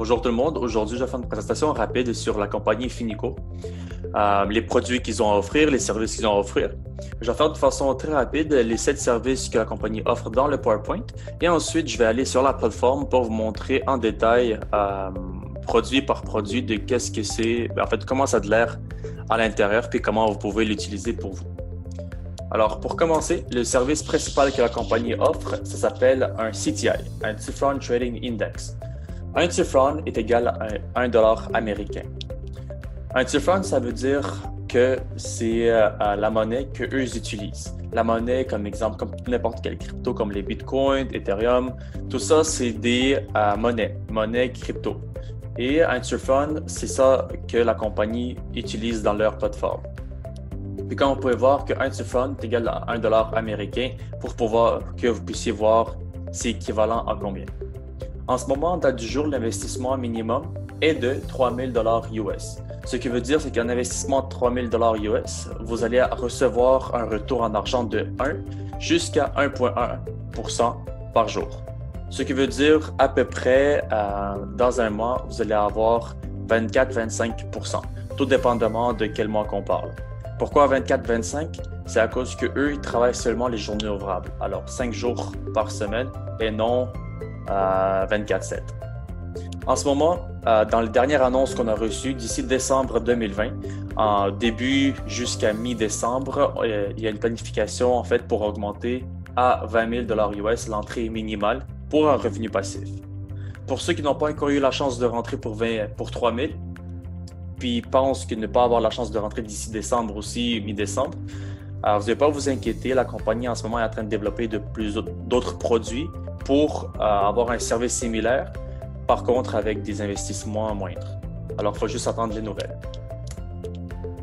Bonjour tout le monde. Aujourd'hui, je vais faire une présentation rapide sur la compagnie Finico, les produits qu'ils ont à offrir, les services qu'ils ont à offrir. Je vais faire de façon très rapide les 7 services que la compagnie offre dans le PowerPoint et ensuite, je vais aller sur la plateforme pour vous montrer en détail, produit par produit, de qu'est-ce que c'est, en fait, comment ça a de l'air à l'intérieur puis comment vous pouvez l'utiliser pour vous. Alors, pour commencer, le service principal que la compagnie offre, ça s'appelle un CTI, un Teflon Trading Index. Un Teflon est égal à $1 américain. Un Teflon, ça veut dire que c'est la monnaie qu'eux utilisent. La monnaie, comme exemple, comme n'importe quelle crypto, comme les bitcoins, Ethereum, tout ça, c'est des monnaies crypto. Et un Teflon, c'est ça que la compagnie utilise dans leur plateforme. Puis comme vous pouvez voir qu'un Teflon est égal à $1 américain pour pouvoir que vous puissiez voir c'est équivalent à combien. En ce moment, en date du jour, l'investissement minimum est de $3 000 US. Ce qui veut dire, c'est qu'un investissement de $3 000 US, vous allez recevoir un retour en argent de 1 jusqu'à 1,1% par jour. Ce qui veut dire, à peu près, dans un mois, vous allez avoir 24-25%, tout dépendamment de quel mois qu'on parle. Pourquoi 24-25? C'est à cause qu'eux, ils travaillent seulement les journées ouvrables. Alors, 5 jours par semaine et non 24/7. En ce moment, dans les dernières annonces qu'on a reçues d'ici décembre 2020, en début jusqu'à mi-décembre, il y a une planification en fait pour augmenter à $20 000 US l'entrée minimale pour un revenu passif. Pour ceux qui n'ont pas encore eu la chance de rentrer pour 3 000, puis pensent que ne pas avoir la chance de rentrer d'ici décembre aussi, mi-décembre, vous n'allez pas vous inquiéter, la compagnie en ce moment est en train de développer d'autres produits pour avoir un service similaire, par contre avec des investissements moindres. Alors, il faut juste attendre les nouvelles.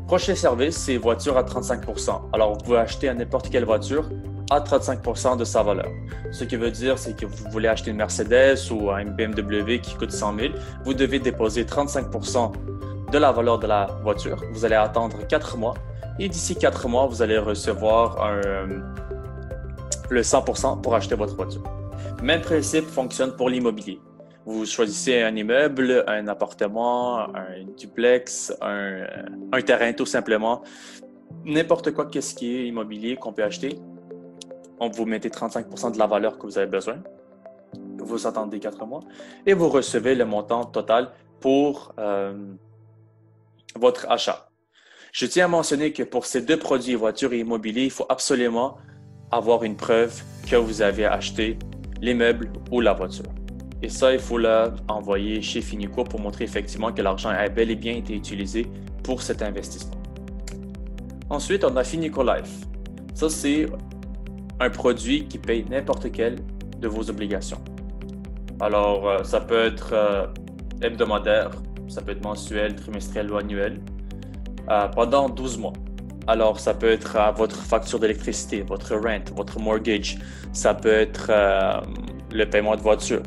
Prochain service, c'est voiture à 35%. Alors, vous pouvez acheter n'importe quelle voiture à 35% de sa valeur. Ce qui veut dire, c'est que vous voulez acheter une Mercedes ou une BMW qui coûte 100 000, vous devez déposer 35% de la valeur de la voiture. Vous allez attendre 4 mois et d'ici 4 mois, vous allez recevoir le 100% pour acheter votre voiture. Même principe fonctionne pour l'immobilier. Vous choisissez un immeuble, un appartement, un duplex, un terrain tout simplement. N'importe quoi qu'est-ce qui est immobilier qu'on peut acheter. Vous mettez 35% de la valeur que vous avez besoin. Vous attendez 4 mois et vous recevez le montant total pour votre achat. Je tiens à mentionner que pour ces deux produits, voiture et immobilier, il faut absolument avoir une preuve que vous avez acheté l'immeuble ou la voiture. Et ça, il faut l'envoyer chez Finico pour montrer effectivement que l'argent a bel et bien été utilisé pour cet investissement. Ensuite, on a Finico Life. Ça, c'est un produit qui paye n'importe quelle de vos obligations. Alors, ça peut être hebdomadaire, ça peut être mensuel, trimestriel ou annuel, pendant 12 mois. Alors, ça peut être votre facture d'électricité, votre rent, votre mortgage, ça peut être le paiement de voiture,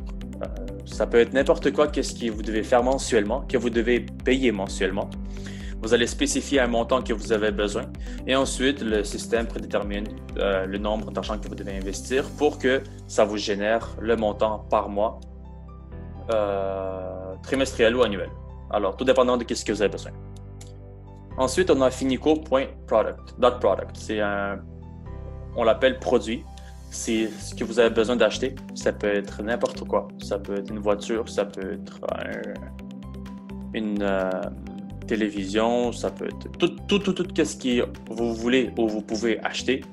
ça peut être n'importe quoi qu'est-ce que vous devez faire mensuellement, que vous devez payer mensuellement. Vous allez spécifier un montant que vous avez besoin et ensuite, le système prédétermine le nombre d'argent que vous devez investir pour que ça vous génère le montant par mois, trimestriel ou annuel. Alors, tout dépendant de ce que vous avez besoin. Ensuite, on a Finico.product. On l'appelle produit. C'est ce que vous avez besoin d'acheter. Ça peut être n'importe quoi. Ça peut être une voiture, ça peut être une télévision, ça peut être tout ce que vous voulez ou vous pouvez acheter,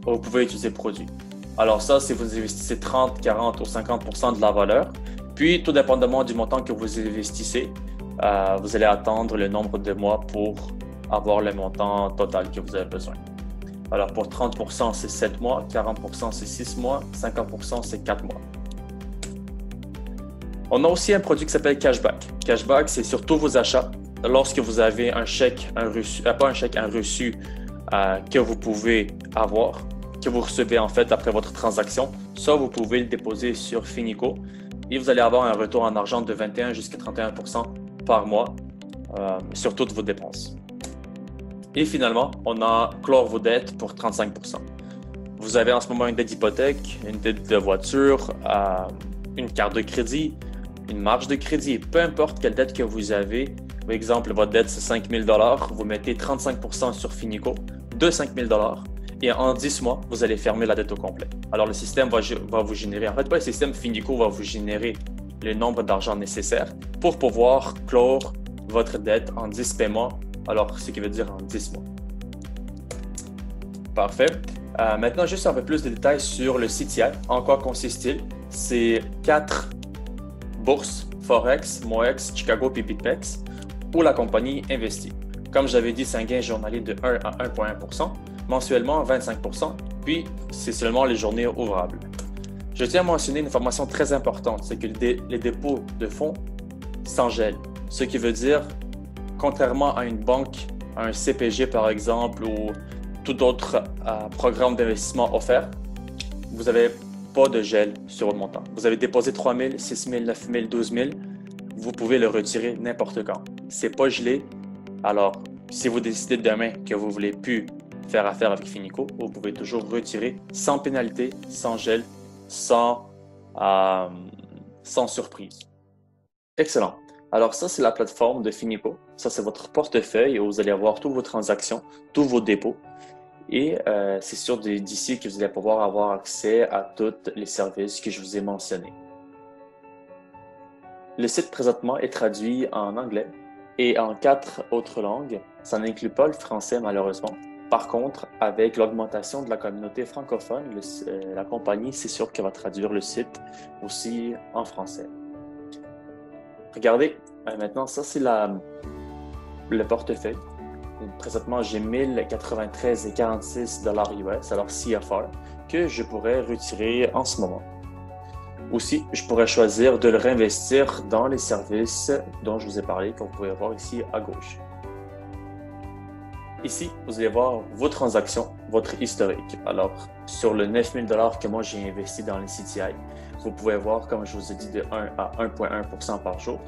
vous pouvez utiliser produit. Alors ça, si vous investissez 30, 40 ou 50% de la valeur, puis tout dépendamment du montant que vous investissez, vous allez attendre le nombre de mois pour avoir le montant total que vous avez besoin. Alors pour 30%, c'est 7 mois, 40%, c'est 6 mois, 50%, c'est 4 mois. On a aussi un produit qui s'appelle Cashback. Cashback, c'est sur tous vos achats. Lorsque vous avez un reçu que vous pouvez avoir, que vous recevez en fait après votre transaction, ça, vous pouvez le déposer sur Finico et vous allez avoir un retour en argent de 21 jusqu'à 31% par mois sur toutes vos dépenses. Et finalement, on a clore vos dettes pour 35%. Vous avez en ce moment une dette d'hypothèque, une dette de voiture, une carte de crédit, une marge de crédit. Peu importe quelle dette que vous avez, par exemple, votre dette c'est 5 000 $, vous mettez 35% sur Finico de 5 000 $ et en 10 mois, vous allez fermer la dette au complet. Alors, le système va vous générer, en fait, pas le système Finico va vous générer le nombre d'argent nécessaire pour pouvoir clore votre dette en 10 paiements, alors ce qui veut dire en 10 mois. Parfait. Maintenant, juste un peu plus de détails sur le CTI. En quoi consiste-t-il? C'est 4 bourses, Forex, MOEX, Chicago puis BitMEX, où la compagnie investit. Comme j'avais dit, c'est un gain journalier de 1 à 1,1%, mensuellement 25%, puis c'est seulement les journées ouvrables. Je tiens à mentionner une information très importante, c'est que les dépôts de fonds s'engèlent. Ce qui veut dire, contrairement à une banque, à un CPG par exemple, ou tout autre programme d'investissement offert, vous n'avez pas de gel sur votre montant. Vous avez déposé 3 000, 6 000, 9 000, 12 000, vous pouvez le retirer n'importe quand. Ce n'est pas gelé. Alors, si vous décidez demain que vous ne voulez plus faire affaire avec Finico, vous pouvez toujours retirer sans pénalité, sans gel, sans surprise. Excellent. Alors ça, c'est la plateforme de Finico. Ça, c'est votre portefeuille où vous allez avoir toutes vos transactions, tous vos dépôts. Et c'est sûr d'ici que vous allez pouvoir avoir accès à tous les services que je vous ai mentionnés. Le site présentement est traduit en anglais et en 4 autres langues. Ça n'inclut pas le français malheureusement. Par contre, avec l'augmentation de la communauté francophone, la compagnie, c'est sûr qu'elle va traduire le site aussi en français. Regardez, maintenant, ça c'est le portefeuille. Présentement, j'ai 1093,46 $ US, alors CFR, que je pourrais retirer en ce moment. Aussi, je pourrais choisir de le réinvestir dans les services dont je vous ai parlé, que vous pouvez voir ici à gauche. Ici, vous allez voir vos transactions, votre historique. Alors, sur le 9 000 $ que moi j'ai investi dans les CTI, vous pouvez voir, comme je vous ai dit, de 1 à 1,1% par jour.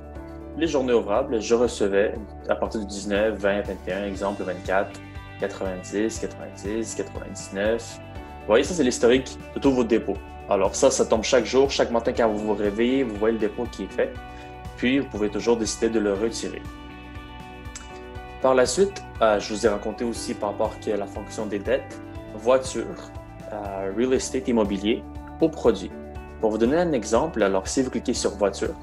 Les journées ouvrables, je recevais à partir du 19, 20, 21, exemple 24, 90, 90, 99. Vous voyez, ça c'est l'historique de tous vos dépôts. Alors ça tombe chaque jour, chaque matin quand vous vous réveillez, vous voyez le dépôt qui est fait. Puis, vous pouvez toujours décider de le retirer. Par la suite, je vous ai raconté aussi par rapport à la fonction des dettes, voiture, real estate immobilier ou produits. Pour vous donner un exemple, alors si vous cliquez sur voiture,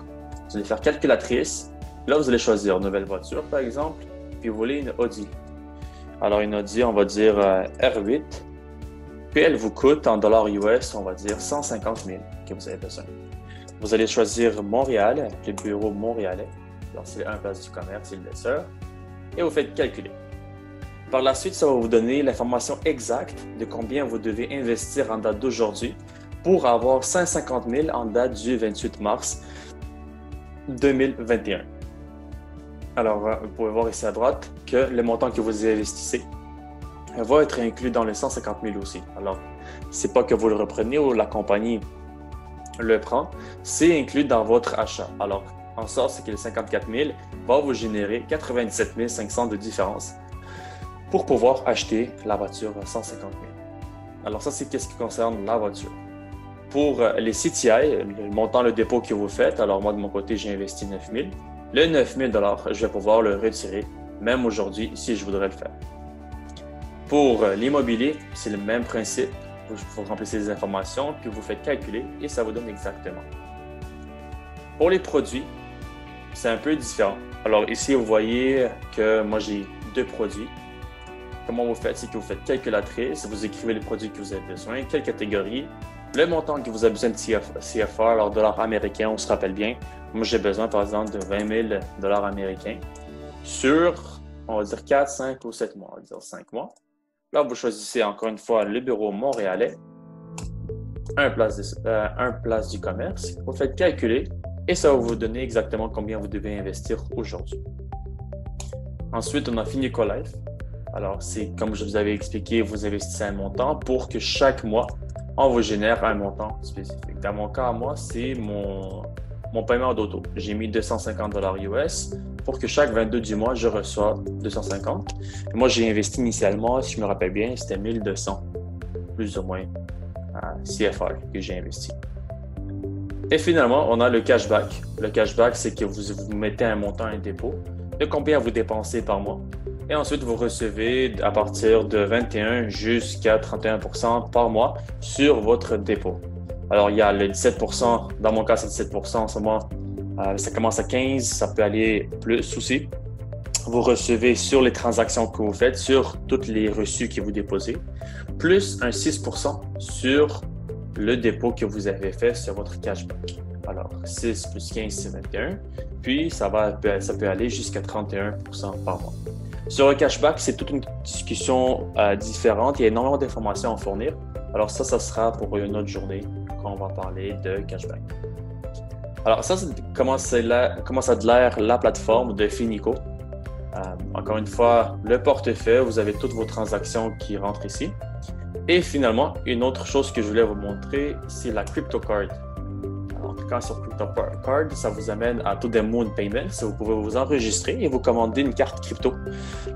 vous allez faire calculatrice. Là, vous allez choisir nouvelle voiture, par exemple, puis vous voulez une Audi. Alors, une Audi, on va dire R8, puis elle vous coûte en dollars US, on va dire 150 000 que vous avez besoin. Vous allez choisir Montréal, le bureau montréalais. Alors, c'est un place du commerce, il le sort. Et vous faites calculer. Par la suite, ça va vous donner l'information exacte de combien vous devez investir en date d'aujourd'hui pour avoir 150 000 en date du 28 mars 2021. Alors, vous pouvez voir ici à droite que le montant que vous investissez va être inclus dans les 150 000 aussi. Alors, c'est pas que vous le reprenez ou la compagnie le prend, c'est inclus dans votre achat. Alors, en sorte, c'est que les 54 000 va vous générer 97 500 de différence pour pouvoir acheter la voiture à 150 000. Alors ça, c'est ce qui concerne la voiture. Pour les CTI, le montant, le dépôt que vous faites, alors moi, de mon côté, j'ai investi 9 000. Le 9 000 $, je vais pouvoir le retirer, même aujourd'hui, si je voudrais le faire. Pour l'immobilier, c'est le même principe. Vous remplissez les informations, puis vous faites calculer et ça vous donne exactement. Pour les produits, c'est un peu différent. Alors ici, vous voyez que moi, j'ai 2 produits. Comment vous faites? C'est que vous faites calculatrice, vous écrivez les produits que vous avez besoin, quelle catégorie, le montant que vous avez besoin de CFR, alors dollars américains, on se rappelle bien. Moi, j'ai besoin, par exemple, de 20 000 $ américains sur, on va dire, 4, 5 ou 7 mois. On va dire 5 mois. Là, vous choisissez encore une fois le bureau montréalais, un place du commerce. Vous faites calculer et ça va vous donner exactement combien vous devez investir aujourd'hui. Ensuite, on a Finico Life. Alors, c'est comme je vous avais expliqué, vous investissez un montant pour que chaque mois, on vous génère un montant spécifique. Dans mon cas, moi, c'est mon paiement d'auto. J'ai mis 250 $ US pour que chaque 22 du mois, je reçois 250. Et moi, j'ai investi initialement, si je me rappelle bien, c'était 1200, plus ou moins, CFR que j'ai investi. Et finalement, on a le cashback. Le cashback, c'est que vous mettez un montant, un dépôt, de combien vous dépensez par mois. Et ensuite, vous recevez à partir de 21 jusqu'à 31% par mois sur votre dépôt. Alors, il y a le 17%, dans mon cas, c'est 17% en ce moment. Ça commence à 15, ça peut aller plus aussi. Vous recevez sur les transactions que vous faites, sur toutes les reçus que vous déposez, plus un 6% sur le dépôt que vous avez fait sur votre cashback. Alors, 6 plus 15, c'est 21. Puis, ça peut aller jusqu'à 31% par mois. Sur le cashback, c'est toute une discussion différente. Il y a énormément d'informations à fournir. Alors, ça sera pour une autre journée quand on va parler de cashback. Alors, ça, c'est comment ça a de l'air la plateforme de Finico. Encore une fois, le portefeuille, vous avez toutes vos transactions qui rentrent ici. Et finalement, une autre chose que je voulais vous montrer, c'est la CryptoCard. Alors, en cliquant sur CryptoCard, ça vous amène à To-the-Moon Payments. Vous pouvez vous enregistrer et vous commander une carte crypto.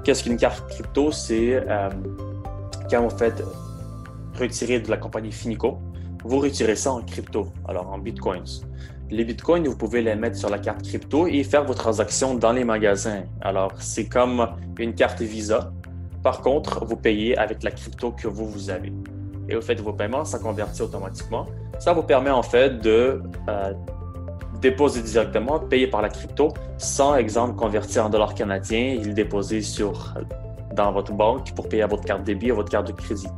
Qu'est-ce qu'une carte crypto? C'est quand vous faites retirer de la compagnie Finico, vous retirez ça en crypto, alors en bitcoins. Les bitcoins, vous pouvez les mettre sur la carte crypto et faire vos transactions dans les magasins. Alors, c'est comme une carte Visa. Par contre, vous payez avec la crypto que vous avez. Et vous faites vos paiements, ça convertit automatiquement. Ça vous permet en fait de déposer directement, payer par la crypto, sans exemple convertir en dollars canadiens et le déposer dans votre banque pour payer à votre carte débit, à votre carte de crédit.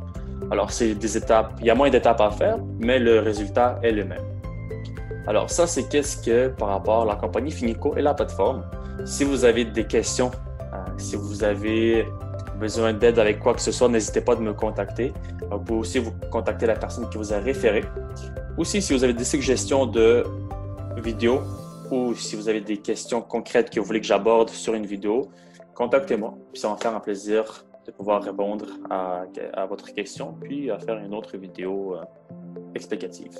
Alors, c'est des étapes, il y a moins d'étapes à faire, mais le résultat est le même. Alors, ça, c'est qu'est-ce que par rapport à la compagnie Finico et la plateforme. Si vous avez des questions, si vous avez besoin d'aide avec quoi que ce soit, n'hésitez pas à me contacter. Vous pouvez aussi vous contacter la personne qui vous a référé. Aussi, si vous avez des suggestions de vidéos ou si vous avez des questions concrètes que vous voulez que j'aborde sur une vidéo, contactez-moi. Puis ça va me faire un plaisir de pouvoir répondre à votre question, puis à faire une autre vidéo explicative.